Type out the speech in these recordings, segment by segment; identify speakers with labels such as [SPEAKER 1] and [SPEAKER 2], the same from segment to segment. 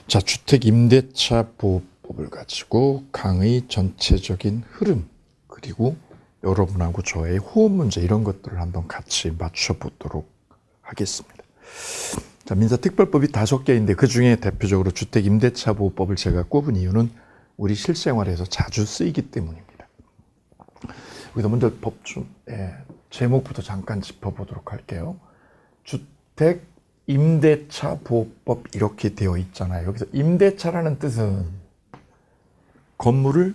[SPEAKER 1] 자, 주택임대차 보호법을 가지고 강의 전체적인 흐름, 그리고 여러분하고 저의 호흡 문제 이런 것들을 한번 같이 맞춰보도록 하겠습니다. 자, 민사특별법이 5개인데 그중에 대표적으로 주택임대차 보호법을 제가 꼽은 이유는 우리 실생활에서 자주 쓰이기 때문입니다. 여기서 먼저 법준 제목부터 잠깐 짚어보도록 할게요. 주택임대차 보호법 이렇게 되어 있잖아요. 여기서 임대차라는 뜻은 건물을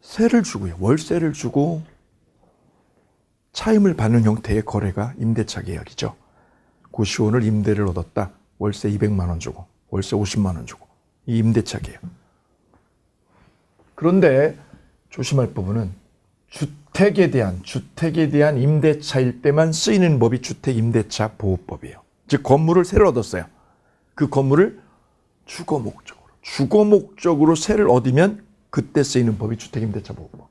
[SPEAKER 1] 세를 주고요. 월세를 주고 차임을 받는 형태의 거래가 임대차 계약이죠. 고시원을 임대를 얻었다. 월세 200만 원 주고 월세 50만 원 주고 이 임대차 계약. 그런데 조심할 부분은 주택에 대한 임대차일 때만 쓰이는 법이 주택임대차 보호법이에요. 즉 건물을 세를 얻었어요. 그 건물을 주거 목적으로 세를 얻으면 그때 쓰이는 법이 주택임대차 보호법.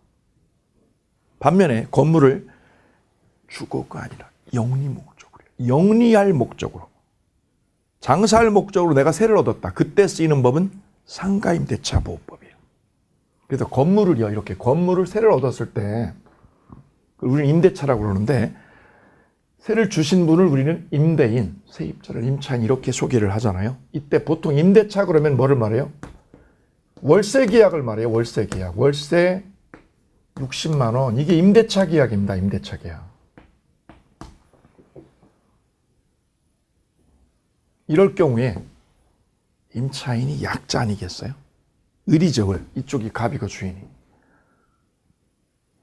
[SPEAKER 1] 반면에 건물을 주거가 아니라 영리할 목적으로 장사할 목적으로 내가 세를 얻었다. 그때 쓰이는 법은 상가임대차 보호법이에요. 그래서 건물을요, 이렇게 건물을 세를 얻었을 때 우리는 임대차라고 그러는데 세를 주신 분을 우리는 임대인, 세입자를 임차인 이렇게 소개를 하잖아요. 이때 보통 임대차 그러면 뭐를 말해요? 월세 계약을 말해요. 월세 계약. 월세 60만 원. 이게 임대차 계약입니다. 임대차 계약. 이럴 경우에 임차인이 약자 아니겠어요? 의리적을 이쪽이 갑이고 주인이.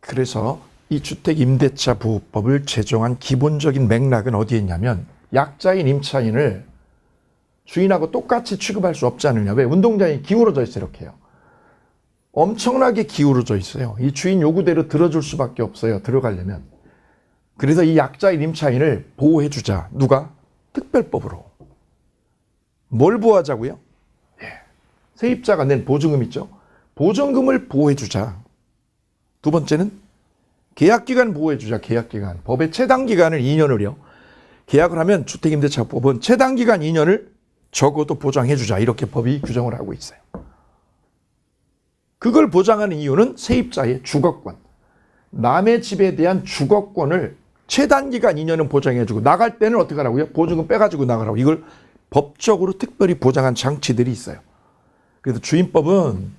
[SPEAKER 1] 그래서 이 주택임대차 보호법을 제정한 기본적인 맥락은 어디에 있냐면 약자인 임차인을 주인하고 똑같이 취급할 수 없지 않느냐. 왜? 운동장이 기울어져 있어요. 이렇게요. 엄청나게 기울어져 있어요. 이 주인 요구대로 들어줄 수밖에 없어요. 들어가려면. 그래서 이 약자인 임차인을 보호해주자. 누가? 특별법으로. 뭘 보호하자고요? 세입자가 낸 보증금 있죠? 보증금을 보호해주자. 두 번째는 계약기간 보호해주자. 계약기간. 법의 최단기간을 2년을요. 계약을 하면 주택임대차법은 최단기간 2년을 적어도 보장해주자. 이렇게 법이 규정을 하고 있어요. 그걸 보장하는 이유는 세입자의 주거권. 남의 집에 대한 주거권을 최단기간 2년은 보장해주고 나갈 때는 어떻게 하라고요? 보증금 빼가지고 나가라고. 이걸 법적으로 특별히 보장한 장치들이 있어요. 그래서 주임법은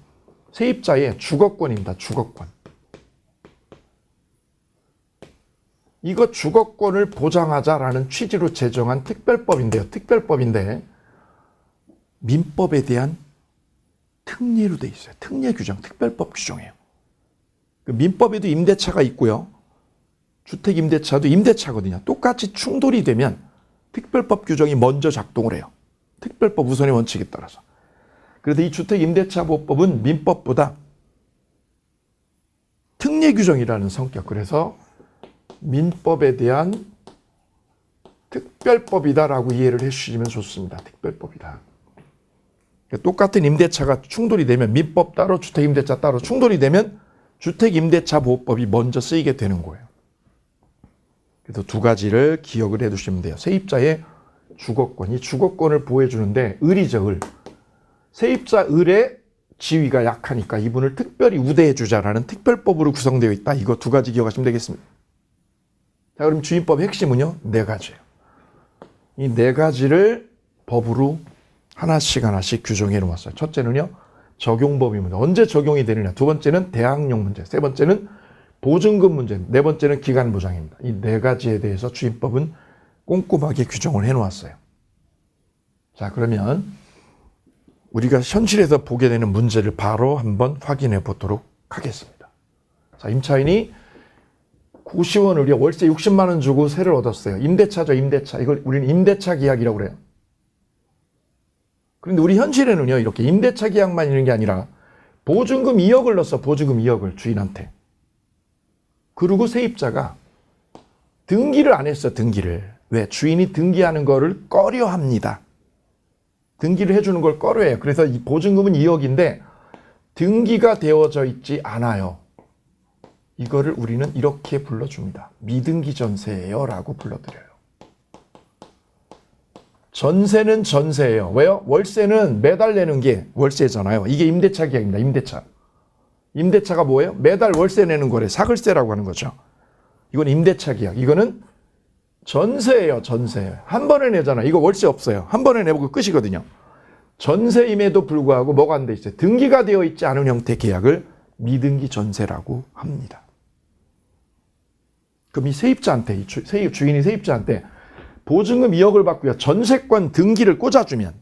[SPEAKER 1] 세입자의 주거권입니다. 주거권. 이거 주거권을 보장하자라는 취지로 제정한 특별법인데요. 특별법인데 민법에 대한 특례로 돼 있어요. 특례 규정, 특별법 규정이에요. 민법에도 임대차가 있고요. 주택임대차도 임대차거든요. 똑같이 충돌이 되면 특별법 규정이 먼저 작동을 해요. 특별법 우선의 원칙에 따라서. 그래서 이 주택임대차보호법은 민법보다 특례 규정이라는 성격. 그래서 민법에 대한 특별법이다라고 이해를 해주시면 좋습니다. 특별법이다. 똑같은 임대차가 충돌이 되면 민법 따로 주택임대차 따로 충돌이 되면 주택임대차보호법이 먼저 쓰이게 되는 거예요. 그래서 두 가지를 기억을 해두시면 돼요. 세입자의 주거권, 이 주거권을 보호해주는데 의리적 세입자 을의 지위가 약하니까 이분을 특별히 우대해주자라는 특별법으로 구성되어 있다. 이거 두 가지 기억하시면 되겠습니다. 자, 그럼 주임법의 핵심은요, 4가지예요. 이 4가지를 법으로 하나씩 규정해 놓았어요. 첫째는요, 적용법이 문제. 언제 적용이 되느냐. 두 번째는 대항력 문제. 세 번째는 보증금 문제. 네 번째는 기간 보장입니다. 이 4가지에 대해서 주임법은 꼼꼼하게 규정을 해 놓았어요. 자, 그러면 우리가 현실에서 보게 되는 문제를 바로 한번 확인해 보도록 하겠습니다. 자, 임차인이 고시원을 월세 60만 원 주고 세를 얻었어요. 임대차죠, 임대차. 이걸 우리는 임대차 계약이라고 그래요. 그런데 우리 현실에는요, 이렇게 임대차 계약만 있는 게 아니라 보증금 2억을 넣었어. 보증금 2억을 주인한테. 그리고 세입자가 등기를 안 했어. 등기를. 왜? 주인이 등기하는 거를 꺼려 합니다. 등기를 해주는 걸 꺼려해요. 그래서 이 보증금은 2억인데 등기가 되어져 있지 않아요. 이거를 우리는 이렇게 불러줍니다. 미등기 전세예요 라고 불러드려요. 전세는 전세예요. 왜요? 월세는 매달 내는 게 월세잖아요. 이게 임대차 계약입니다. 임대차. 임대차가 뭐예요? 매달 월세 내는 거래. 사글세라고 하는 거죠. 이건 임대차 계약. 이거는 전세예요. 전세. 한 번에 내잖아요. 이거 월세 없어요. 한 번에 내보고 끝이거든요. 전세임에도 불구하고 뭐가 안 돼 있어요? 등기가 되어 있지 않은 형태 계약을 미등기 전세라고 합니다. 그럼 이 세입자한테, 주인이 세입자한테 보증금 2억을 받고요. 전세권 등기를 꽂아주면,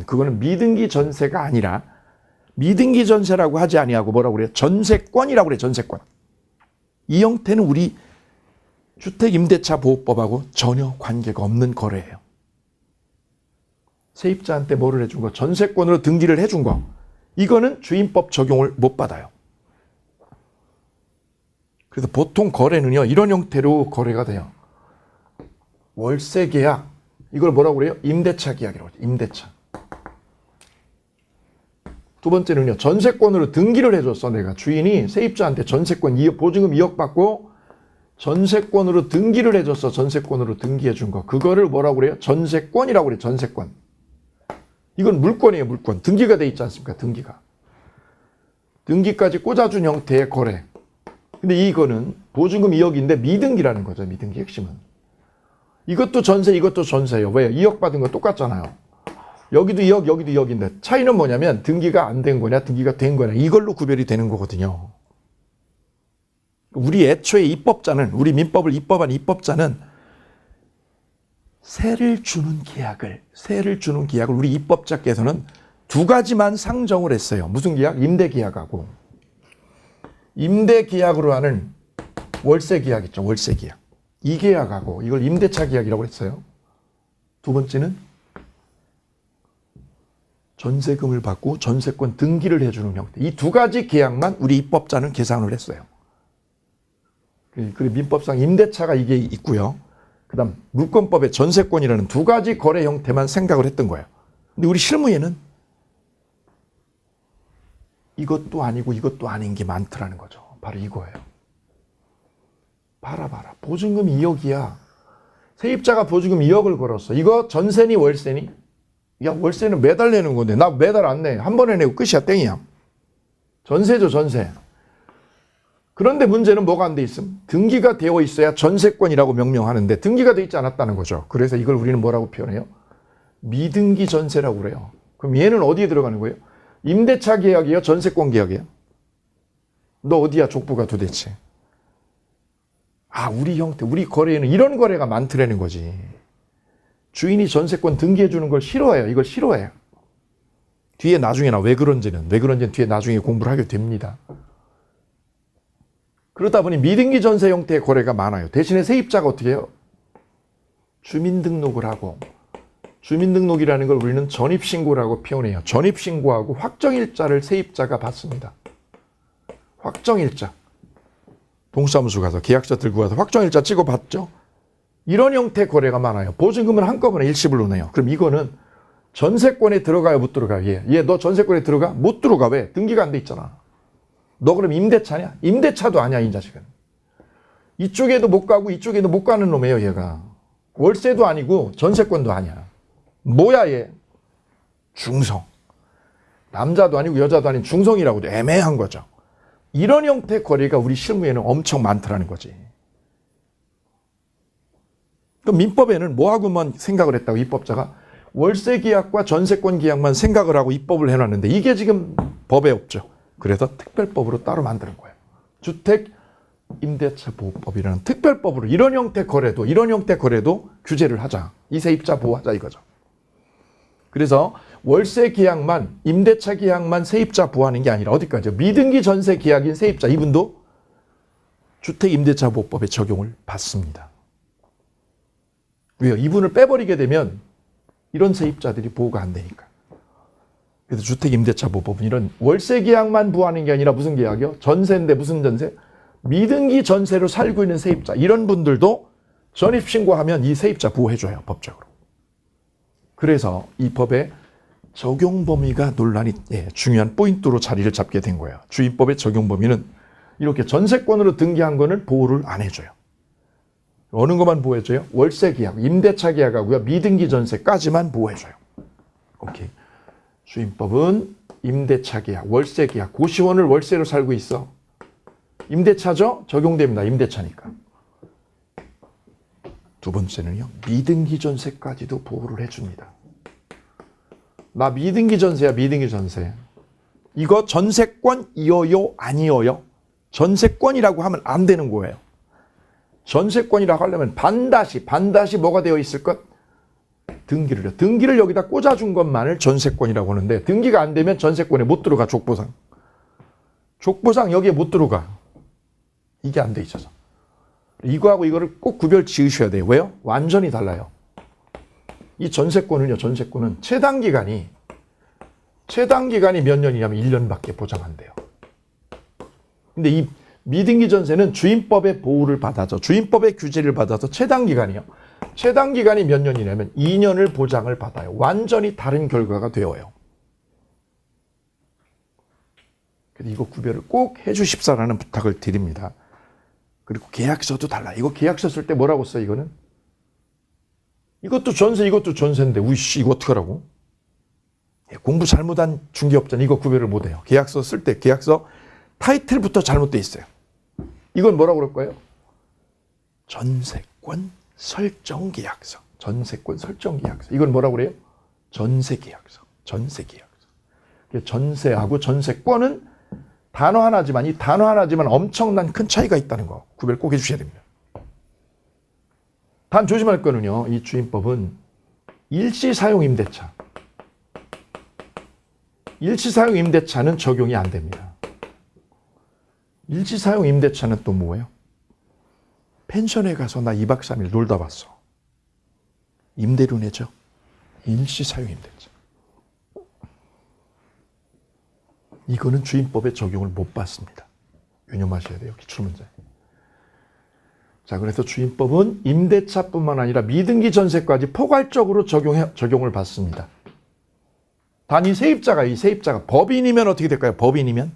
[SPEAKER 1] 그거는 미등기 전세가 아니라 미등기 전세라고 하지 아니하고 뭐라고 그래요? 전세권이라고 그래요. 전세권. 이 형태는 우리 주택임대차보호법하고 전혀 관계가 없는 거래예요. 세입자한테 뭐를 해준 거? 전세권으로 등기를 해준 거. 이거는 주임법 적용을 못 받아요. 그래서 보통 거래는요, 이런 형태로 거래가 돼요. 월세 계약, 이걸 뭐라고 그래요? 임대차 계약이라고 하죠. 임대차. 두 번째는요, 전세권으로 등기를 해줬어. 내가 주인이 세입자한테 전세권 보증금 2억 받고 전세권으로 등기를 해줬어. 전세권으로 등기해준 거. 그거를 뭐라고 그래요? 전세권이라고 그래요. 전세권. 이건 물권이에요. 물권. 등기가 돼 있지 않습니까? 등기가. 등기까지 꽂아준 형태의 거래. 근데 이거는 보증금 2억인데 미등기라는 거죠. 미등기 핵심은. 이것도 전세, 이것도 전세예요. 왜요? 2억 받은 거 똑같잖아요. 여기도 2억, 여기도 2억인데 차이는 뭐냐면 등기가 안 된 거냐, 등기가 된 거냐, 이걸로 구별이 되는 거거든요. 우리 애초에 입법자는, 우리 민법을 입법한 입법자는 세를 주는 계약을 우리 입법자께서는 두 가지만 상정을 했어요. 무슨 계약? 임대 계약하고 임대 계약으로 하는 월세 계약 있죠. 월세 계약. 이 계약하고 이걸 임대차 계약이라고 했어요. 두 번째는 전세금을 받고 전세권 등기를 해주는 형태. 이 두 가지 계약만 우리 입법자는 계산을 했어요. 그리고 민법상 임대차가 이게 있고요. 그 다음 물권법의 전세권이라는 두 가지 거래 형태만 생각을 했던 거예요. 근데 우리 실무에는 이것도 아니고 이것도 아닌 게 많더라는 거죠. 바로 이거예요. 봐라. 보증금 2억이야. 세입자가 보증금 2억을 걸었어. 이거 전세니 월세니? 야, 월세는 매달 내는 건데 나 매달 안 내. 한 번에 내고 끝이야. 땡이야. 전세죠. 전세. 그런데 문제는 뭐가 안 돼 있음? 등기가 되어 있어야 전세권이라고 명명하는데 등기가 되어 있지 않았다는 거죠. 그래서 이걸 우리는 뭐라고 표현해요? 미등기 전세라고 그래요. 그럼 얘는 어디에 들어가는 거예요? 임대차 계약이에요? 전세권 계약이에요? 너 어디야 족부가 도대체? 우리 형태, 우리 거래에는 이런 거래가 많더라는 거지. 주인이 전세권 등기해 주는 걸 싫어해요. 이걸 싫어해요. 뒤에 나중에나 왜 그런지는 뒤에 나중에 공부를 하게 됩니다. 그러다 보니 미등기 전세 형태의 거래가 많아요. 대신에 세입자가 어떻게 해요? 주민등록을 하고, 주민등록이라는 걸 우리는 전입신고라고 표현해요. 전입신고하고 확정일자를 세입자가 받습니다. 확정일자. 동사무소 가서 계약서 들고 가서 확정일자 찍어 받죠. 이런 형태의 거래가 많아요. 보증금을 한꺼번에 일시불로 내요. 그럼 이거는 전세권에 들어가요? 못 들어가요? 얘 너 전세권에 들어가? 못 들어가. 왜? 등기가 안 돼 있잖아. 너 그럼 임대차냐? 임대차도 아니야, 이 자식은. 이쪽에도 못 가고 이쪽에도 못 가는 놈이에요, 얘가. 월세도 아니고 전세권도 아니야. 뭐야, 얘? 중성. 남자도 아니고 여자도 아닌 중성이라고도 애매한 거죠. 이런 형태의 거래가 우리 실무에는 엄청 많더라는 거지. 그럼 민법에는 뭐하고만 생각을 했다고, 입법자가? 월세 계약과 전세권 계약만 생각을 하고 입법을 해놨는데 이게 지금 법에 없죠. 그래서 특별법으로 따로 만드는 거예요. 주택임대차보호법이라는 특별법으로 이런 형태 거래도 규제를 하자. 이 세입자 보호하자 이거죠. 그래서 월세 계약만, 임대차 계약만 세입자 보호하는 게 아니라 어디까지요? 미등기 전세 계약인 세입자, 이분도 주택임대차보호법에 적용을 받습니다. 왜요? 이분을 빼버리게 되면 이런 세입자들이 보호가 안 되니까. 그래서 주택임대차보호법은 이런 월세 계약만 보호하는 게 아니라 무슨 계약이요? 전세인데 무슨 전세? 미등기 전세로 살고 있는 세입자, 이런 분들도 전입신고하면 이 세입자 보호해줘요, 법적으로. 그래서 이 법의 적용 범위가 논란이 중요한 포인트로 자리를 잡게 된 거예요. 주임법의 적용 범위는 이렇게 전세권으로 등기한 거는 보호를 안 해줘요. 어느 것만 보호해줘요? 월세 계약, 임대차 계약하고요. 미등기 전세까지만 보호해줘요. 오케이. 주임법은 임대차 계약, 월세 계약, 고시원을 월세로 살고 있어. 임대차죠? 적용됩니다. 임대차니까. 두 번째는요. 미등기 전세까지도 보호를 해줍니다. 나 미등기 전세야, 미등기 전세. 이거 전세권이어요, 아니어요? 전세권이라고 하면 안 되는 거예요. 전세권이라고 하려면 반드시 뭐가 되어 있을 것? 등기를요. 등기를 여기다 꽂아준 것만을 전세권이라고 하는데 등기가 안 되면 전세권에 못 들어가. 족보상. 족보상 여기에 못 들어가. 이게 안 돼 있어서. 이거하고 이거를 꼭 구별 지으셔야 돼요. 왜요? 완전히 달라요. 이 전세권은요. 전세권은 최단기간이 몇 년이냐면 1년밖에 보장 안 돼요. 근데 이 미등기 전세는 주임법의 보호를 받아서 주임법의 규제를 받아서 최단기간이요. 최단기간이 몇 년이냐면 2년을 보장을 받아요. 완전히 다른 결과가 되어요. 그래서 이거 구별을 꼭 해주십사라는 부탁을 드립니다. 그리고 계약서도 달라. 이거 계약서 쓸 때 뭐라고 써 이거는? 이것도 전세, 이것도 전세인데 우이씨 이거 어떡하라고? 공부 잘못한 중개업자는 이거 구별을 못해요. 계약서 쓸 때 계약서 타이틀부터 잘못돼 있어요. 이건 뭐라고 그럴 거예요? 전세권 설정 계약서. 전세권 설정 계약서. 이건 뭐라고 그래요? 전세 계약서. 전세 계약서. 전세하고 전세권은 단어 하나지만 이 단어 하나지만 엄청난 큰 차이가 있다는 거 구별 꼭 해주셔야 됩니다. 단 조심할 거는요. 이 주임법은 일시사용 임대차. 일시사용 임대차는 적용이 안 됩니다. 일시사용 임대차는 또 뭐예요? 펜션에 가서 나 2박 3일 놀다 왔어. 임대료 내죠. 일시사용 임대차. 이거는 주임법에 적용을 못 받습니다. 유념하셔야 돼요. 기출문제. 자, 그래서 주임법은 임대차뿐만 아니라 미등기 전세까지 포괄적으로 적용을 받습니다. 단 이 세입자가 법인이면 어떻게 될까요? 법인이면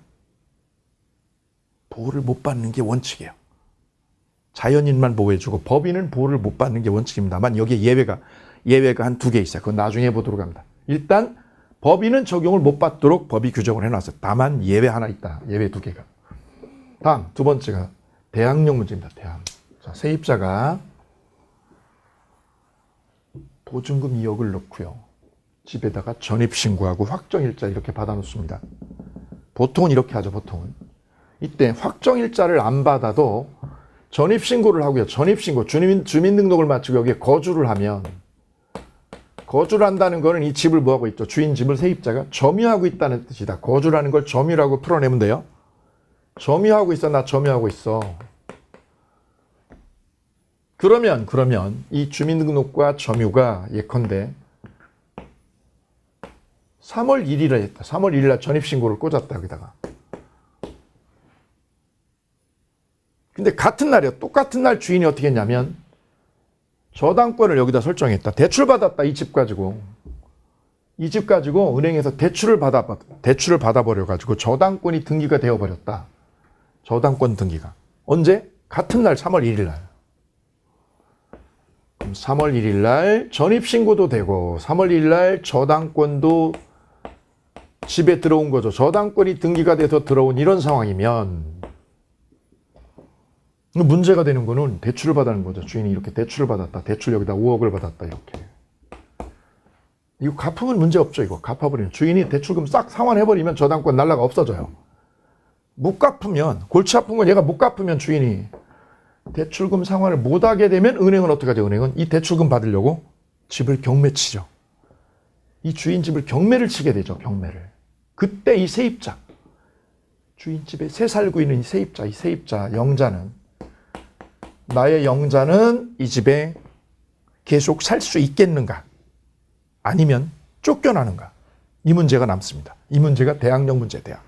[SPEAKER 1] 보호를 못 받는 게 원칙이에요. 자연인만 보호해주고 법인은 보호를 못 받는 게 원칙입니다만 여기에 예외가 한 2개 있어요. 그건 나중에 보도록 합니다. 일단 법인은 적용을 못 받도록 법이 규정을 해놨어요. 다만 예외 하나 있다. 예외 2개가. 다음 두 번째가 대항력 문제입니다. 대항. 자, 세입자가 보증금 2억을 넣고요. 집에다가 전입신고하고 확정일자 이렇게 받아놓습니다. 보통은 이렇게 하죠. 보통은. 이때 확정일자를 안 받아도 전입신고를 하고요. 전입신고, 주민등록을 마치고 여기에 거주를 하면 거주를 한다는 거는 이 집을 뭐하고 있죠? 주인 집을 세입자가 점유하고 있다는 뜻이다. 거주라는 걸 점유라고 풀어내면 돼요. 점유하고 있어. 나 점유하고 있어. 그러면 이 주민등록과 점유가 예컨대 3월 1일에 했다. 3월 1일 날 전입신고를 꽂았다. 여기다가. 근데 같은 날이요. 똑같은 날 주인이 어떻게 했냐면 저당권을 여기다 설정했다. 대출받았다. 이 집 가지고. 이 집 가지고 은행에서 대출을 받아버려가지고 저당권이 등기가 되어버렸다. 저당권 등기가. 언제? 같은 날 3월 1일 날. 그럼 3월 1일 날 전입신고도 되고 3월 1일 날 저당권도 집에 들어온 거죠. 저당권이 등기가 돼서 들어온 이런 상황이면 문제가 되는 거는 대출을 받는 거죠. 주인이 이렇게 대출을 받았다. 대출 여기다 5억을 받았다. 이렇게. 이거 갚으면 문제 없죠. 이거 갚아버리면. 주인이 대출금 싹 상환해버리면 저당권 날라가 없어져요. 못 갚으면 골치 아픈 건 얘가 못 갚으면 주인이 대출금 상환을 못하게 되면 은행은 어떻게 하죠? 은행은 이 대출금 받으려고 집을 경매치죠. 이 주인 집을 경매를 치게 되죠. 경매를. 그때 이 세입자, 주인 집에 새 살고 있는 이 세입자 영자는 나의 영자는 이 집에 계속 살 수 있겠는가? 아니면 쫓겨나는가? 이 문제가 남습니다. 이 문제가 대항력 문제, 대항력.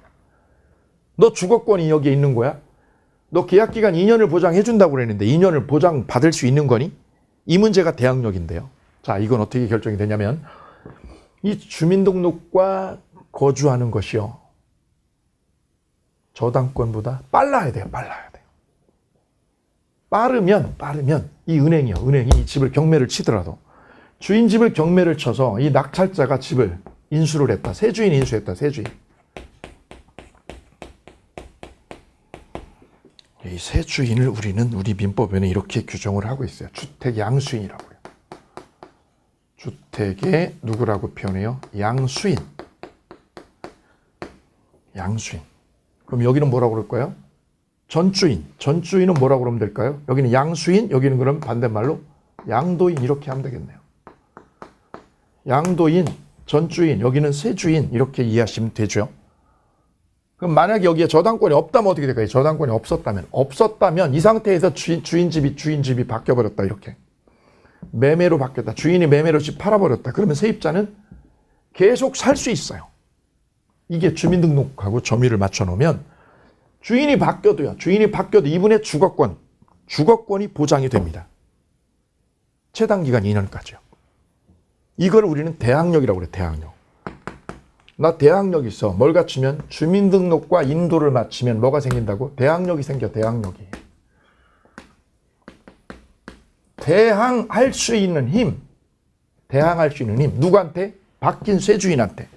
[SPEAKER 1] 너 주거권이 여기에 있는 거야? 너 계약기간 2년을 보장해준다고 그랬는데 2년을 보장받을 수 있는 거니? 이 문제가 대항력인데요. 자, 이건 어떻게 결정이 되냐면 이 주민등록과 거주하는 것이요. 저당권보다 빨라야 돼요. 빨라야 돼요. 빠르면 이 은행이 이 집을 경매를 치더라도 주인 집을 경매를 쳐서 이 낙찰자가 집을 인수를 했다. 새 주인이 인수했다. 새 주인. 이 새 주인을 우리 민법에는 이렇게 규정을 하고 있어요. 주택 양수인이라고요. 주택의 누구라고 표현해요? 양수인. 양수인. 그럼 여기는 뭐라고 그럴까요? 전주인. 전주인은 뭐라고 그러면 될까요? 여기는 양수인, 여기는 그럼 반대말로 양도인 이렇게 하면 되겠네요. 양도인, 전주인, 여기는 세주인 이렇게 이해하시면 되죠. 그럼 만약에 여기에 저당권이 없다면 어떻게 될까요? 저당권이 없었다면 이 상태에서 주인 집이 바뀌어버렸다 이렇게. 매매로 바뀌었다. 주인이 매매로 집 팔아버렸다. 그러면 세입자는 계속 살 수 있어요. 이게 주민등록하고 점유를 맞춰놓으면 주인이 바뀌어도 이분의 주거권이 보장이 됩니다. 체당기간 2년까지요. 이걸 우리는 대항력이라고 그래요. 대항력. 나 대항력 있어. 뭘 갖추면 주민등록과 인도를 맞추면 뭐가 생긴다고? 대항력이 생겨. 대항력이. 대항할 수 있는 힘. 대항할 수 있는 힘. 누구한테? 바뀐 쇠주인한테.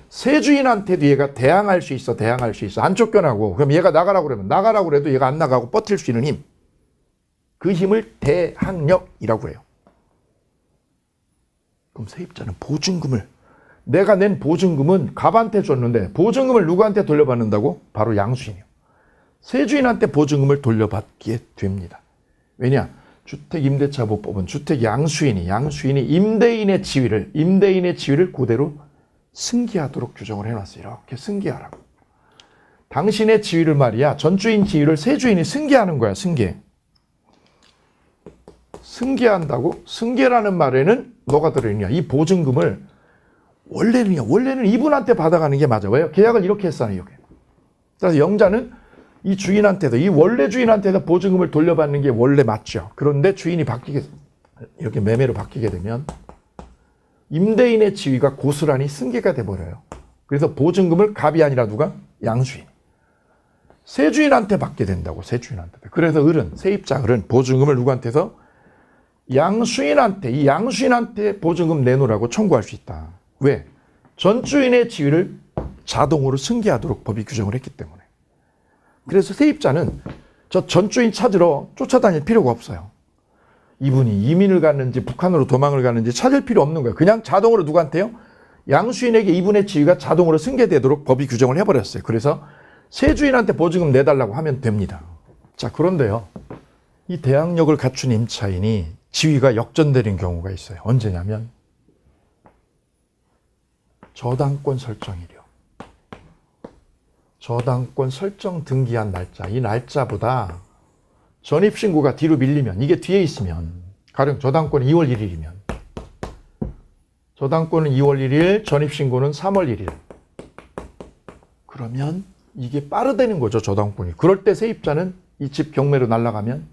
[SPEAKER 1] 세주인한테도 얘가 대항할 수 있어. 대항할 수 있어. 안 쫓겨나고. 그럼 얘가 나가라고 그러면 나가라고 그래도 얘가 안 나가고 버틸 수 있는 힘. 그 힘을 대항력이라고 해요. 그럼 세입자는 보증금을 내가 낸 보증금은 갑한테 줬는데 보증금을 누구한테 돌려받는다고? 바로 양수인이요. 세주인한테 보증금을 돌려받게 됩니다. 왜냐? 주택임대차보법은 주택 양수인이 임대인의 지위를 그대로 승계하도록 규정을 해놨어요. 이렇게 승계하라고. 당신의 지위를 말이야. 전주인 지위를 세주인이 승계하는 거야. 승계한다고? 승계라는 말에는 뭐가 들어있냐? 이 보증금을 원래는 이분한테 받아가는 게 맞아. 왜요? 계약을 이렇게 했잖아요. 그래서 영자는 이 주인한테도 이 원래 주인한테도 보증금을 돌려받는 게 원래 맞죠. 그런데 주인이 이렇게 매매로 바뀌게 되면 임대인의 지위가 고스란히 승계가 돼버려요. 그래서 보증금을 갑이 아니라 누가? 양수인. 세주인한테 받게 된다고. 세주인한테. 그래서 세입자 보증금을 누구한테서? 양수인한테. 이 양수인한테 보증금 내놓으라고 청구할 수 있다. 왜? 전주인의 지위를 자동으로 승계하도록 법이 규정을 했기 때문에. 그래서 세입자는 저 전주인 찾으러 쫓아다닐 필요가 없어요. 이분이 이민을 갔는지 북한으로 도망을 갔는지 찾을 필요 없는 거예요. 그냥 자동으로 누구한테요? 양수인에게 이분의 지위가 자동으로 승계되도록 법이 규정을 해버렸어요. 그래서 세주인한테 보증금 내달라고 하면 됩니다. 자, 그런데요. 이 대항력을 갖춘 임차인이 지위가 역전되는 경우가 있어요. 언제냐면 저당권 설정일이요. 저당권 설정 등기한 날짜, 이 날짜보다 전입신고가 뒤로 밀리면, 이게 뒤에 있으면, 가령 저당권이 2월 1일이면 저당권은 2월 1일, 전입신고는 3월 1일. 그러면 이게 빠르다는 거죠, 저당권이. 그럴 때 세입자는 이 집 경매로 날아가면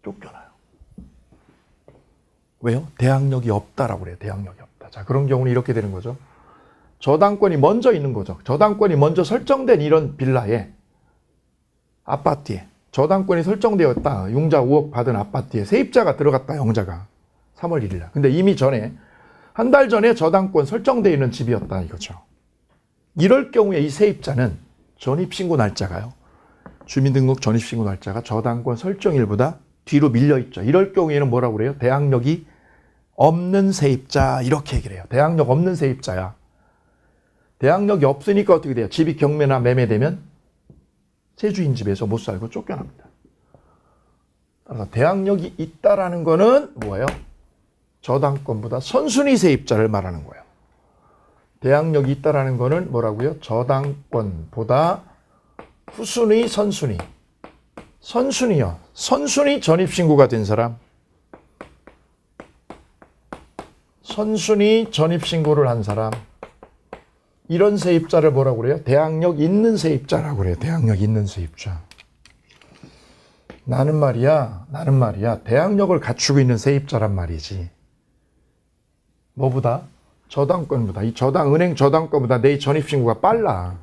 [SPEAKER 1] 쫓겨나요. 왜요? 대항력이 없다라고 그래요. 대항력이 없다. 자, 그런 경우는 이렇게 되는 거죠. 저당권이 먼저 있는 거죠. 저당권이 먼저 설정된 이런 빌라에, 아파트에 저당권이 설정되었다. 융자 5억 받은 아파트에 세입자가 들어갔다. 영자가 3월 1일 날. 근데 이미 한 달 전에 저당권 설정되어 있는 집이었다 이거죠. 이럴 경우에 이 세입자는 전입신고 날짜가요. 주민등록 전입신고 날짜가 저당권 설정일보다 뒤로 밀려있죠. 이럴 경우에는 뭐라고 그래요? 대항력이 없는 세입자 이렇게 얘기를 해요. 대항력 없는 세입자야. 대항력이 없으니까 어떻게 돼요? 집이 경매나 매매되면 세주인 집에서 못 살고 쫓겨납니다. 따라서 대항력이 있다라는 거는 뭐예요? 저당권보다 선순위 세입자를 말하는 거예요. 대항력이 있다라는 거는 뭐라고요? 저당권보다 후순위, 선순위. 선순위요. 선순위 전입신고가 된 사람. 선순위 전입신고를 한 사람. 이런 세입자를 뭐라고 그래요? 대항력 있는 세입자라고 그래요. 대항력 있는 세입자. 나는 말이야. 대항력을 갖추고 있는 세입자란 말이지. 뭐보다? 저당권보다. 이 은행 저당권보다 내 전입신고가 빨라.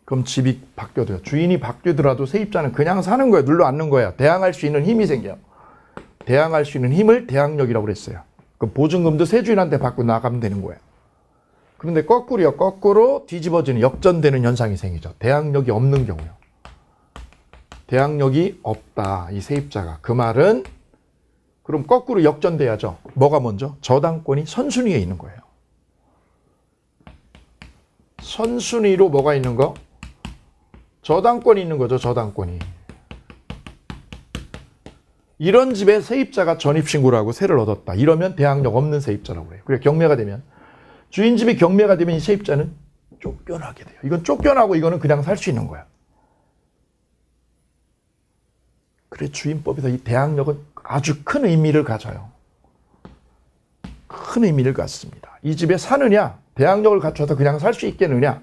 [SPEAKER 1] 그럼 집이 바뀌어도요. 주인이 바뀌더라도 세입자는 그냥 사는 거예요. 눌러 앉는 거야. 대항할 수 있는 힘이 생겨요. 대항할 수 있는 힘을 대항력이라고 그랬어요. 그럼 보증금도 새 주인한테 받고 나가면 되는 거예요. 그런데 거꾸로요. 거꾸로 뒤집어지는 역전되는 현상이 생기죠. 대항력이 없는 경우요. 대항력이 없다. 이 세입자가. 그 말은 그럼 거꾸로 역전돼야죠. 뭐가 먼저? 저당권이 선순위에 있는 거예요. 선순위로 뭐가 있는 거? 저당권이 있는 거죠. 저당권이. 이런 집에 세입자가 전입신고를 하고 세를 얻었다. 이러면 대항력 없는 세입자라고 그래요. 그래 경매가 되면 주인 집이 경매가 되면 이 세입자는 쫓겨나게 돼요. 이건 쫓겨나고 이거는 그냥 살 수 있는 거야. 그래 주인법에서 이 대항력은 아주 큰 의미를 가져요. 큰 의미를 갖습니다. 이 집에 사느냐, 대항력을 갖춰서 그냥 살 수 있겠느냐,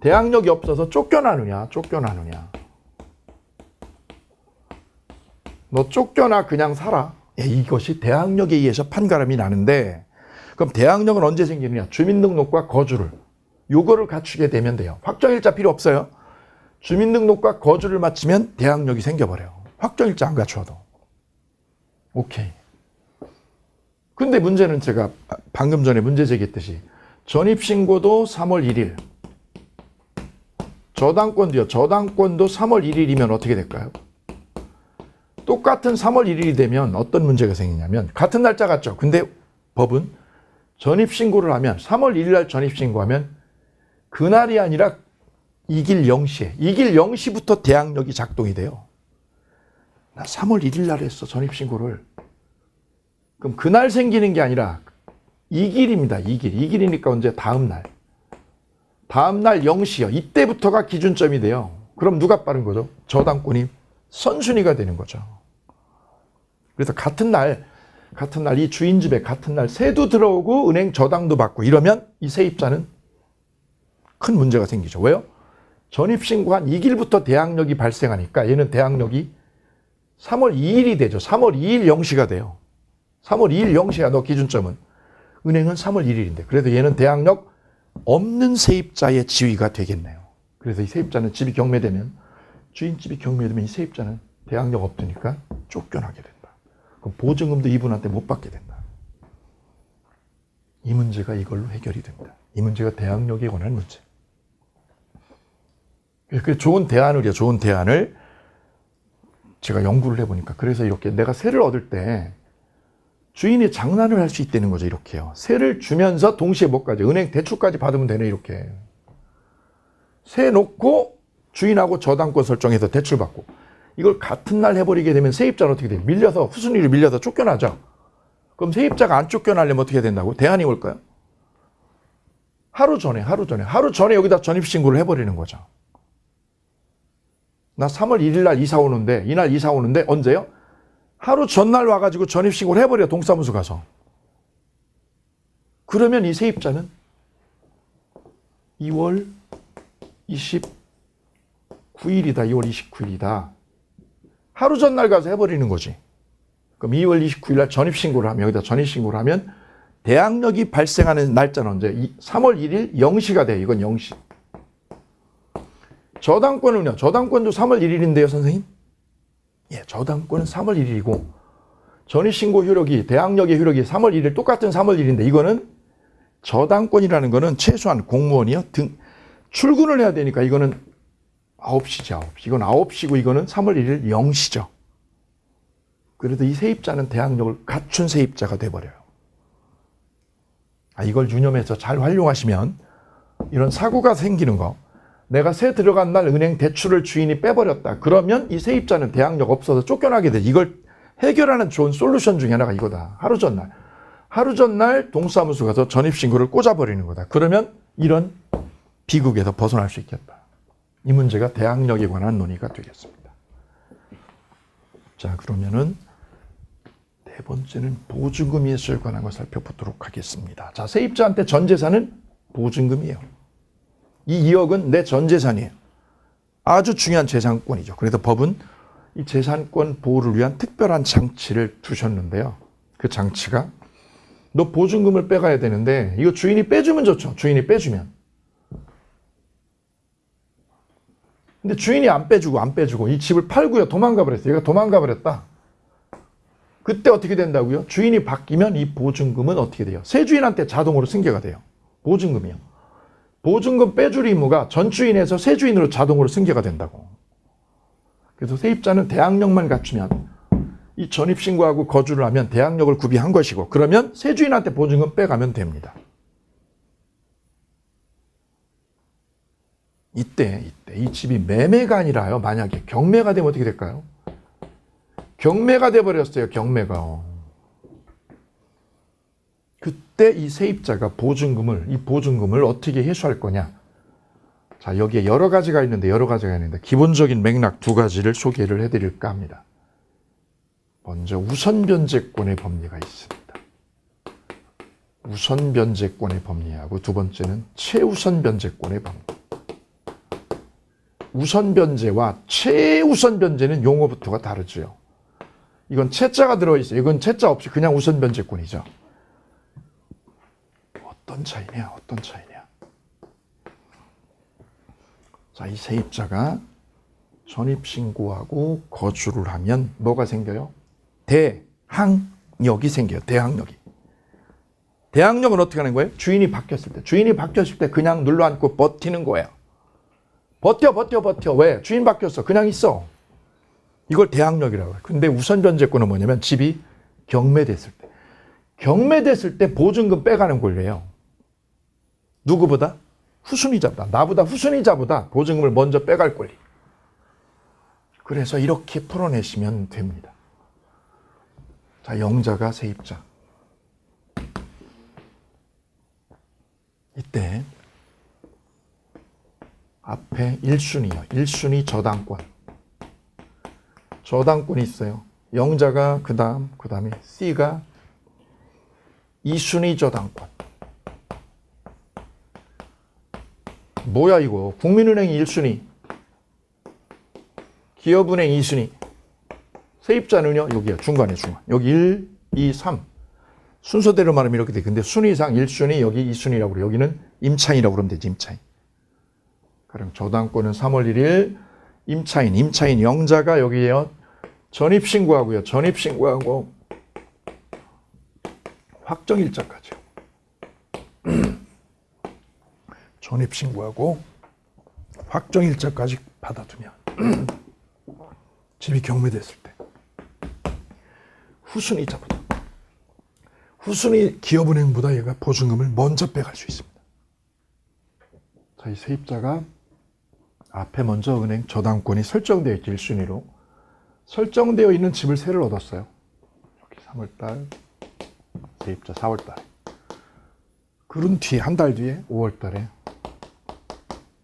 [SPEAKER 1] 대항력이 없어서 쫓겨나느냐. 너 쫓겨나 그냥 살아. 이것이 대항력에 의해서 판가름이 나는데 그럼 대항력은 언제 생기느냐? 주민등록과 거주를 요거를 갖추게 되면 돼요. 확정일자 필요 없어요. 주민등록과 거주를 마치면 대항력이 생겨버려요. 확정일자 안 갖춰도. 오케이. 근데 문제는 제가 방금 전에 문제 제기했듯이 전입신고도 3월 1일 저당권도요. 저당권도 3월 1일이면 어떻게 될까요? 똑같은 3월 1일이 되면 어떤 문제가 생기냐면 같은 날짜 같죠. 근데 법은 전입신고를 하면 3월 1일 날 전입신고하면 그날이 아니라 이길 0시에 이길 0시부터 대항력이 작동이 돼요. 나 3월 1일 날 했어 전입신고를. 그럼 그날 생기는 게 아니라 이길입니다. 이길이니까 언제? 다음날 0시요. 이때부터가 기준점이 돼요. 그럼 누가 빠른 거죠? 저당권이 선순위가 되는 거죠. 그래서 같은 날 이 주인 집에 같은 날 세도 들어오고 은행 저당도 받고 이러면 이 세입자는 큰 문제가 생기죠. 왜요? 전입신고한 이 길부터 대항력이 발생하니까 얘는 대항력이 3월 2일이 되죠. 3월 2일 0시가 돼요. 3월 2일 0시야 너 기준점은. 은행은 3월 1일인데 그래서 얘는 대항력 없는 세입자의 지위가 되겠네요. 그래서 이 세입자는 집이 경매되면 주인집이 경매되면 이 세입자는 대항력 없으니까 쫓겨나게 된다. 그럼 보증금도 이분한테 못 받게 된다. 이 문제가 이걸로 해결이 됩니다. 이 문제가 대항력에 관한 문제. 그 좋은 대안을 제가 연구를 해보니까 그래서 이렇게 내가 세를 얻을 때 주인이 장난을 할 수 있다는 거죠. 이렇게요. 세를 주면서 동시에 뭐까지 은행 대출까지 받으면 되네. 이렇게 세 놓고 주인하고 저당권 설정해서 대출 받고 이걸 같은 날 해버리게 되면 세입자는 어떻게 돼요? 밀려서 후순위로 밀려서 쫓겨나죠. 그럼 세입자가 안 쫓겨나려면 어떻게 된다고? 대안이 올까요? 하루 전에 여기다 전입신고를 해버리는 거죠. 나 3월 1일 날 이사 오는데 언제요? 하루 전날 와가지고 전입신고를 해버려. 동사무소 가서. 그러면 이 세입자는 2월 29일이다. 하루 전날 가서 해버리는 거지. 그럼 2월 29일 날 전입신고를 하면 여기다 전입신고를 하면 대항력이 발생하는 날짜는 언제? 3월 1일 0시가 돼요. 이건 0시. 저당권은요. 저당권도 3월 1일인데요, 선생님. 예, 저당권은 3월 1일이고 전입신고 효력이 대항력의 효력이 3월 1일 똑같은 3월 1일인데 이거는 저당권이라는 거는 최소한 공무원이요. 출근을 해야 되니까 이거는 9시죠. 9시. 이건 9시고 이거는 3월 1일 0시죠. 그래도 이 세입자는 대항력을 갖춘 세입자가 돼버려요. 이걸 유념해서 잘 활용하시면 이런 사고가 생기는 거. 내가 세 들어간 날 은행 대출을 주인이 빼버렸다. 그러면 이 세입자는 대항력 없어서 쫓겨나게 돼. 이걸 해결하는 좋은 솔루션 중에 하나가 이거다. 하루 전날 동사무소 가서 전입신고를 꽂아버리는 거다. 그러면 이런 비극에서 벗어날 수 있겠다. 이 문제가 대항력에 관한 논의가 되겠습니다. 자, 그러면은 네 번째는 보증금 예수에 관한 걸 살펴보도록 하겠습니다. 자, 세입자한테 전 재산은 보증금이에요. 이 2억은 내 전 재산이에요. 아주 중요한 재산권이죠. 그래서 법은 이 재산권 보호를 위한 특별한 장치를 두셨는데요. 그 장치가 너 보증금을 빼가야 되는데 이거 주인이 빼주면 좋죠. 주인이 빼주면. 근데 주인이 안 빼주고 이 집을 팔고요. 도망가 버렸어요. 얘가 도망가 버렸다. 그때 어떻게 된다고요? 주인이 바뀌면 이 보증금은 어떻게 돼요? 새 주인한테 자동으로 승계가 돼요. 보증금이요. 보증금 빼줄 의무가 전 주인에서 새 주인으로 자동으로 승계가 된다고. 그래서 세입자는 대항력만 갖추면 이 전입신고하고 거주를 하면 대항력을 구비한 것이고 그러면 새 주인한테 보증금 빼가면 됩니다. 이때 이 집이 매매가 아니라요. 만약에 경매가 되면 어떻게 될까요? 경매가 돼버렸어요. 경매가. 그때 이 세입자가 이 보증금을 어떻게 회수할 거냐. 자, 여기에 여러 가지가 있는데 기본적인 맥락 두 가지를 소개를 해드릴까 합니다. 먼저 우선변제권의 법리가 있습니다. 우선변제권의 법리하고 두 번째는 최우선변제권의 법리. 우선변제와 최우선변제는 용어부터가 다르죠. 이건 채자가 들어있어요. 이건 채자 없이 그냥 우선변제권이죠. 어떤 차이냐? 자, 이 세입자가 전입신고하고 거주를 하면 뭐가 생겨요? 대항력이 생겨요. 대항력은 어떻게 하는 거예요? 주인이 바뀌었을 때 그냥 눌러앉고 버티는 거예요. 버텨. 왜? 주인 바뀌었어. 그냥 있어. 이걸 대항력이라고 해요. 근데 우선변제권은 뭐냐면 집이 경매됐을 때 보증금 빼가는 권리예요. 누구보다? 후순위자보다. 나보다 후순위자보다 보증금을 먼저 빼갈 권리. 그래서 이렇게 풀어내시면 됩니다. 자, 영자가 세입자. 이때 앞에 1순위요. 1순위 저당권. 저당권이 있어요. 영자가 그 다음에 C가 2순위 저당권. 뭐야 이거. 국민은행이 1순위. 기업은행 2순위. 세입자는요. 여기요. 중간에. 여기 1, 2, 3. 순서대로 말하면 이렇게 돼. 근데 순위상 1순위, 여기 2순위라고 그래요. 여기는 임차인이라고 그러면 되지. 임차인. 그럼 저당권은 3월 1일 임차인 영자가 여기에요. 전입신고하고요. 전입신고하고 확정일자까지. 전입신고하고 확정일자까지 받아두면 집이 경매됐을 때 후순위자보다 후순위 기업은행보다 얘가 보증금을 먼저 빼갈 수 있습니다. 자, 이 세입자가 앞에 먼저 은행 저당권이 설정되어 있지 1순위로 설정되어 있는 집을 새를 얻었어요. 여기 3월달 세입자 4월달 그런 뒤에 한 달 뒤에 5월달에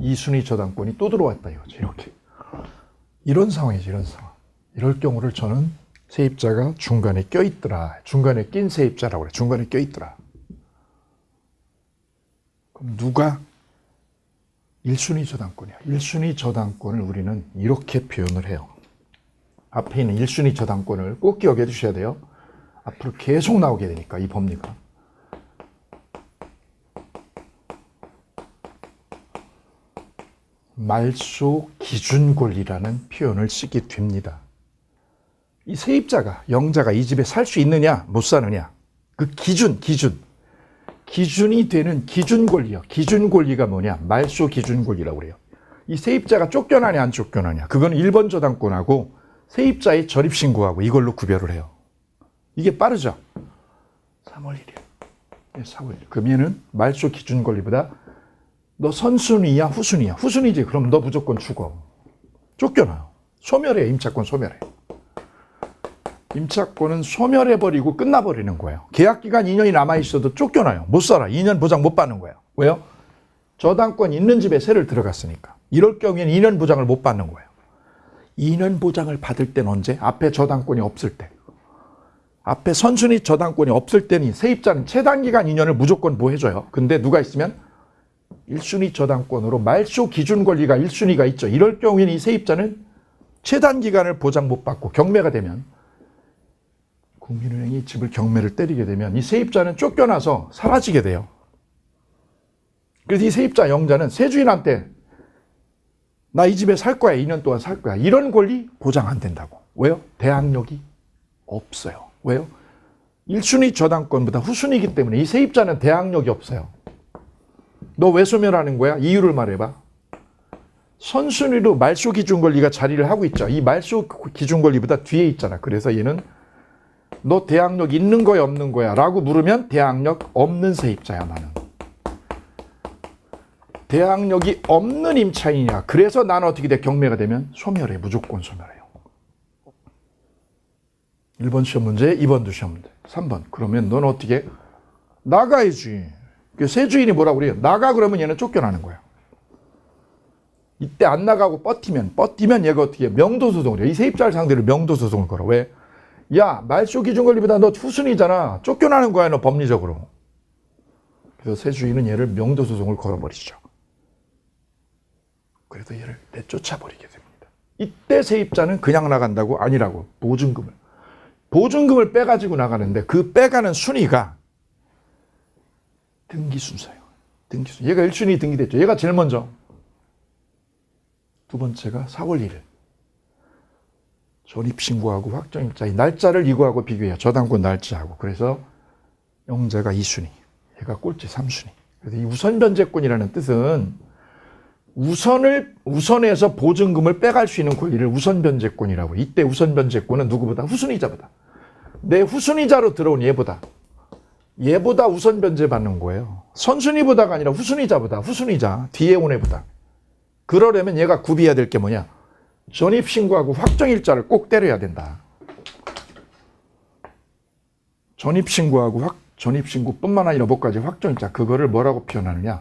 [SPEAKER 1] 2순위 저당권이 또 들어왔다 이거죠. 이렇게 이런 상황이죠. 이런 상황. 이럴 경우를 저는 세입자가 중간에 껴있더라. 중간에 낀 세입자라고 그래. 중간에 껴있더라. 그럼 누가 1순위 저당권이야. 1순위 저당권을 우리는 이렇게 표현을 해요. 앞에 있는 1순위 저당권을 꼭 기억해 두셔야 돼요. 앞으로 계속 나오게 되니까 이 법리가. 말소 기준 권리라는 표현을 쓰게 됩니다. 이 세입자가, 영자가 이 집에 살 수 있느냐, 못 사느냐. 그 기준이 되는 기준 권리요. 기준 권리가 뭐냐? 말소 기준 권리라고 그래요. 이 세입자가 쫓겨나냐, 안 쫓겨나냐. 그건 1번 저당권하고 세입자의 전입신고하고 이걸로 구별을 해요. 이게 빠르죠? 3월 1일. 네, 4월 1일. 그럼 얘는 말소 기준 권리보다 너 선순위야, 후순위야? 후순위지. 그럼 너 무조건 죽어. 쫓겨나요. 소멸해요. 임차권 소멸해. 임차권은 소멸해버리고 끝나버리는 거예요. 계약기간 2년이 남아있어도 쫓겨나요. 못 살아. 2년 보장 못 받는 거예요. 왜요? 저당권 있는 집에 세를 들어갔으니까. 이럴 경우에는 2년 보장을 못 받는 거예요. 2년 보장을 받을 때는 언제? 앞에 저당권이 없을 때. 앞에 선순위 저당권이 없을 때는 세입자는 최단기간 2년을 무조건 뭐 해줘요. 근데 누가 있으면 1순위 저당권으로 말소 기준 권리가 1순위가 있죠. 이럴 경우에는 이 세입자는 최단기간을 보장 못 받고 경매가 되면 국민은행이 집을 경매를 때리게 되면 이 세입자는 쫓겨나서 사라지게 돼요. 그래서 이 세입자 영자는 새 주인한테 나 이 집에 살 거야. 2년 동안 살 거야. 이런 권리 보장 안 된다고. 왜요? 대항력이 없어요. 왜요? 1순위 저당권보다 후순위이기 때문에 이 세입자는 대항력이 없어요. 너 왜 소멸하는 거야? 이유를 말해봐. 선순위로 말소 기준 권리가 자리를 하고 있죠. 이 말소 기준 권리보다 뒤에 있잖아. 그래서 얘는 너 대항력 있는 거야 없는 거야? 라고 물으면 대항력 없는 세입자야 나는. 대항력이 없는 임차인이야. 그래서 나는 어떻게 돼? 경매가 되면 소멸해. 무조건 소멸해요. 1번 시험 문제, 2번도 시험 문제. 3번. 그러면 넌 어떻게? 나가야지. 세주인이 뭐라고 그래요? 나가 그러면 얘는 쫓겨나는 거야. 이때 안 나가고 버티면 얘가 어떻게 해? 명도소송을 해. 이 세입자를 상대로 명도소송을 걸어. 왜? 야, 말소 기준 권리보다 너 후순위잖아. 쫓겨나는 거야, 너 법리적으로. 그래서 세주인은 얘를 명도소송을 걸어버리죠. 그래서 얘를 내쫓아버리게 됩니다. 이때 세입자는 그냥 나간다고? 아니라고. 보증금을 빼가지고 나가는데 그 빼가는 순위가 등기 순서예요. 등기 순서. 얘가 1순위 등기됐죠. 얘가 제일 먼저. 두 번째가 4월 1일. 전입신고하고 확정일자의 날짜를 이거하고 비교해요. 저당권 날짜하고. 그래서 영자가 2순위. 얘가 꼴찌 3순위. 그래서 이 우선변제권이라는 뜻은 우선에서 보증금을 빼갈 수 있는 권리를 우선변제권이라고. 이때 우선변제권은 누구보다? 후순위자보다. 내 후순위자로 들어온 얘보다 우선변제 받는 거예요. 선순위보다가 아니라 후순위자보다. 후순위자. 뒤에 온 애보다. 그러려면 얘가 구비해야 될 게 뭐냐? 전입신고하고 확정일자를 꼭 때려야 된다. 전입신고뿐만 아니라 뭐까지 확정일자. 그거를 뭐라고 표현하느냐?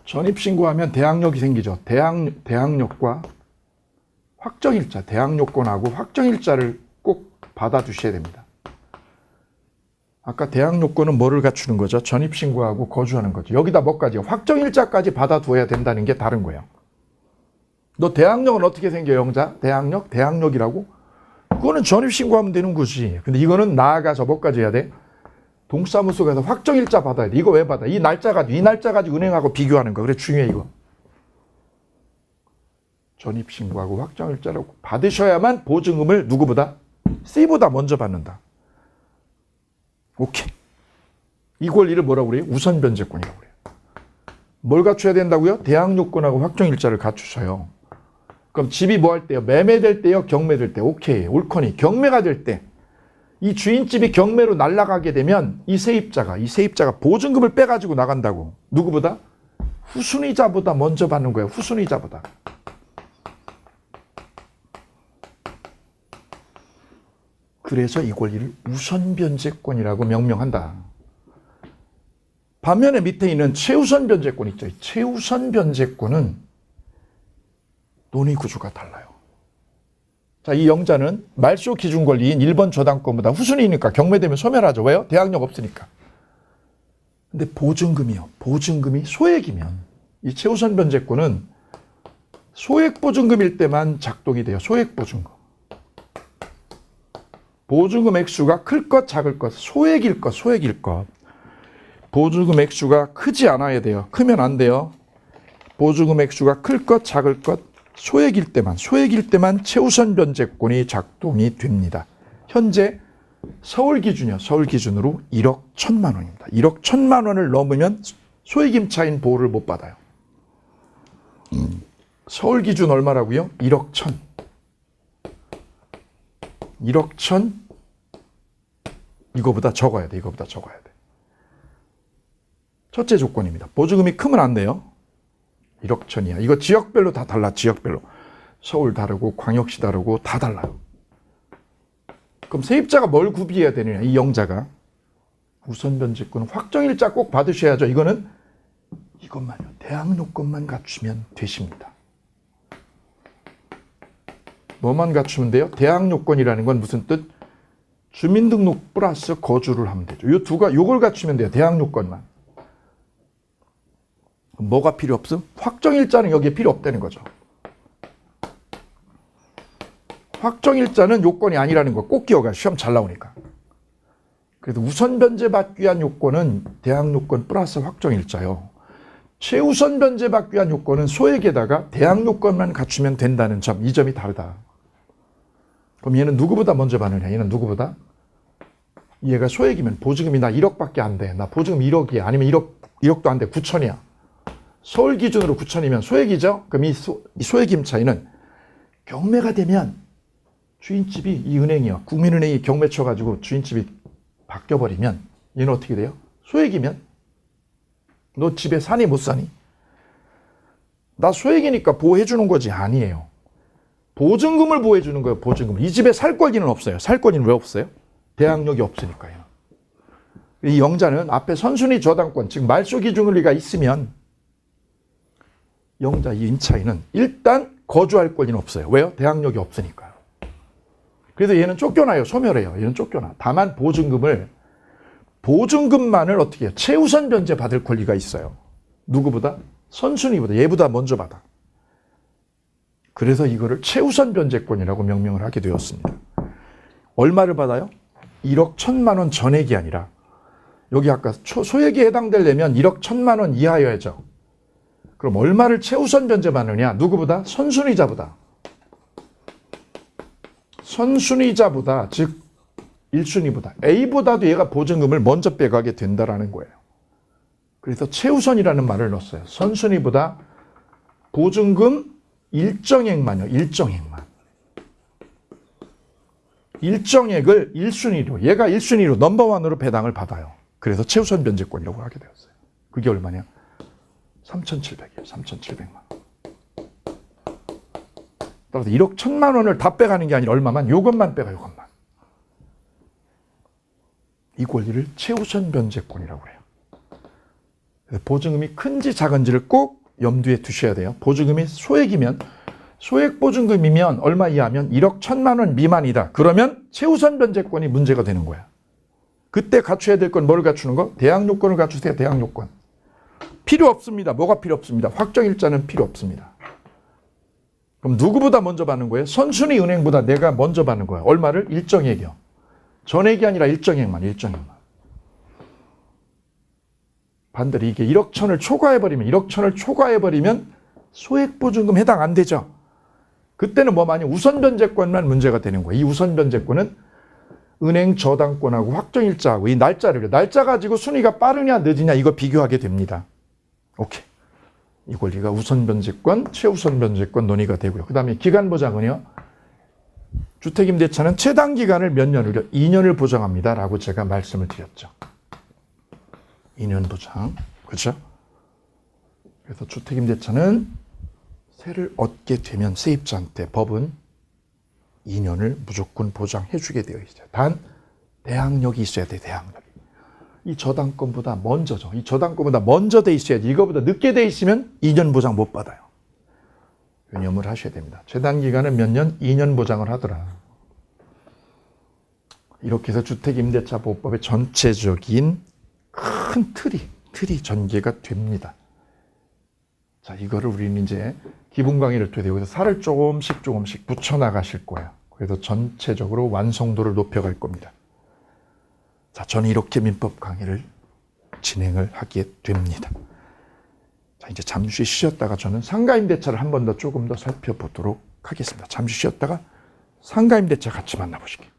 [SPEAKER 1] 전입신고하면 대항력이 생기죠. 대항력과 확정일자, 대항요건하고 확정일자를 꼭 받아두셔야 됩니다. 아까 대항요건은 뭐를 갖추는 거죠? 전입신고하고 거주하는 거죠. 여기다 뭐까지? 확정일자까지 받아두어야 된다는 게 다른 거예요. 너 대항력은 어떻게 생겨요, 영자? 대항력이라고? 그거는 전입신고하면 되는 거지. 근데 이거는 나아가서 뭐까지 해야 돼? 동사무소 가서 확정일자 받아야 돼. 이거 왜 받아? 이 날짜 가지고 은행하고 비교하는 거. 그래, 중요해, 이거. 전입신고하고 확정일자를 받으셔야만 보증금을 누구보다? C보다 먼저 받는다. 오케이. 이 권리를 뭐라고 그래요? 우선변제권이라고 그래요. 뭘 갖춰야 된다고요? 대항요건하고 확정일자를 갖추셔요. 그럼 집이 뭐 할 때요? 매매될 때요? 경매될 때? 오케이. 옳거니. 경매가 될 때. 이 주인집이 경매로 날아가게 되면 이 세입자가 보증금을 빼가지고 나간다고. 누구보다? 후순위자보다 먼저 받는 거예요. 후순위자보다. 그래서 이 권리를 우선변제권이라고 명명한다. 반면에 밑에 있는 최우선변제권 있죠. 최우선변제권은 논의구조가 달라요. 자, 이 영자는 말소 기준 권리인 1번 저당권보다 후순위니까 경매되면 소멸하죠. 왜요? 대항력 없으니까. 근데 보증금이 소액이면 이 최우선 변제권은 소액 보증금일 때만 작동이 돼요. 소액 보증금. 보증금 액수가 클 것, 작을 것, 소액일 것. 보증금 액수가 크지 않아야 돼요. 크면 안 돼요. 보증금 액수가 클 것, 작을 것, 소액일 때만 최우선 변제권이 작동이 됩니다. 현재 서울 기준으로 1억 1천만 원입니다. 1억 1천만 원을 넘으면 소액 임차인 보호를 못 받아요. 서울 기준 얼마라고요? 1억 1천. 1억 1천 이거보다 적어야 돼. 첫째 조건입니다. 보증금이 크면 안 돼요. 1억 1천이야. 이거 지역별로 다 달라. 지역별로. 서울 다르고 광역시 다르고 다 달라요. 그럼 세입자가 뭘 구비해야 되느냐. 이 영자가. 우선변제권 확정일자 꼭 받으셔야죠. 이것만요. 대항요건만 갖추면 되십니다. 뭐만 갖추면 돼요? 대항요건이라는 건 무슨 뜻? 주민등록 플러스 거주를 하면 되죠. 요걸 갖추면 돼요. 대항요건만. 뭐가 필요 없음? 확정일자는 여기에 필요 없다는 거죠. 확정일자는 요건이 아니라는 거 꼭 기억해. 시험 잘 나오니까. 그래서 우선 변제 받기 위한 요건은 대항요건 플러스 확정일자요. 최우선 변제받기 위한 요건은 소액에다가 대항 요건만 갖추면 된다는 점, 이 점이 다르다. 그럼 얘는 누구보다 먼저 받느냐? 얘는 누구보다? 얘가 소액이면 보증금이 나 1억밖에 안 돼. 나 보증금 1억이야. 아니면 1억도 안 돼. 9천이야. 서울 기준으로 9천이면 소액이죠? 그럼 이 소액임 차이는 경매가 되면 주인집이 이 은행이요. 국민은행이 경매 쳐가지고 주인집이 바뀌어버리면 얘는 어떻게 돼요? 소액이면 너 집에 사니 못 사니? 나 소액이니까 보호해주는 거지. 아니에요. 보증금을 보호해주는 거예요. 보증금. 이 집에 살 권리는 없어요. 살 권리는 왜 없어요? 대항력이 없으니까요. 이 영자는 앞에 선순위 저당권, 즉 말소 기준권리가 있으면 영자 이 임차인은 일단 거주할 권리는 없어요. 왜요? 대항력이 없으니까요. 그래서 얘는 쫓겨나요. 소멸해요. 얘는 쫓겨나. 다만 보증금만을 어떻게 해요? 최우선 변제 받을 권리가 있어요. 누구보다? 선순위보다. 얘보다 먼저 받아. 그래서 이거를 최우선 변제권이라고 명명을 하게 되었습니다. 얼마를 받아요? 1억 1천만 원 전액이 아니라 여기 아까 소액에 해당되려면 1억 1천만 원 이하여야죠. 그럼 얼마를 최우선 변제받느냐? 누구보다? 선순위자보다. 선순위자보다, 즉 1순위보다. A보다도 얘가 보증금을 먼저 빼가게 된다라는 거예요. 그래서 최우선이라는 말을 넣었어요. 선순위보다 보증금 일정액만요. 일정액만. 일정액을 1순위로, 얘가 1순위로 넘버원으로 배당을 받아요. 그래서 최우선 변제권이라고 하게 되었어요. 그게 얼마냐? 3,700이에요. 3,700만 원. 따라서 1억 1천만 원을 다 빼가는 게 아니라 얼마만? 요것만 빼가, 요것만. 이 권리를 최우선 변제권이라고 해요. 보증금이 큰지 작은지를 꼭 염두에 두셔야 돼요. 보증금이 소액이면, 소액 보증금이면 얼마 이하면 1억 1천만 원 미만이다. 그러면 최우선 변제권이 문제가 되는 거야. 그때 갖춰야 될 건 뭘 갖추는 거? 대항 요건을 갖추세요. 대항 요건. 필요 없습니다. 뭐가 필요 없습니다. 확정일자는 필요 없습니다. 그럼 누구보다 먼저 받는 거예요? 선순위 은행보다 내가 먼저 받는 거야. 얼마를? 일정액이요. 전액이 아니라 일정액만. 반대로 이게 1억 1천을 초과해버리면 소액 보증금 해당 안 되죠. 그때는 만약 우선 변제권만 문제가 되는 거예요. 이 우선 변제권은 은행 저당권하고 확정일자하고 이 날짜 가지고 순위가 빠르냐 늦으냐 이거 비교하게 됩니다. 오케이. 이 권리가 우선 변제권, 최우선 변제권 논의가 되고요. 그 다음에 기간 보장은요. 주택임대차는 최단 기간을 몇 년을요? 2년을 보장합니다. 라고 제가 말씀을 드렸죠. 2년 보장. 그렇죠? 그래서 주택임대차는 세를 얻게 되면 세입자한테 법은 2년을 무조건 보장해 주게 되어 있어요. 단 대항력이 있어야 돼. 대항력이. 이 저당권보다 먼저죠. 이 저당권보다 먼저 돼 있어야지. 이거보다 늦게 돼 있으면 2년 보장 못 받아요. 유념을 하셔야 됩니다. 최단 기간은 몇 년? 2년 보장을 하더라. 이렇게 해서 주택임대차 보호법의 전체적인 큰 틀이 전개가 됩니다. 자, 이거를 우리는 이제 기본 강의를 통해 여기서 살을 조금씩 붙여 나가실 거예요. 그래서 전체적으로 완성도를 높여갈 겁니다. 자, 저는 이렇게 민법 강의를 진행을 하게 됩니다. 자, 이제 잠시 쉬었다가 저는 상가임대차를 한 번 더 조금 더 살펴보도록 하겠습니다. 잠시 쉬었다가 상가임대차 같이 만나보실게요.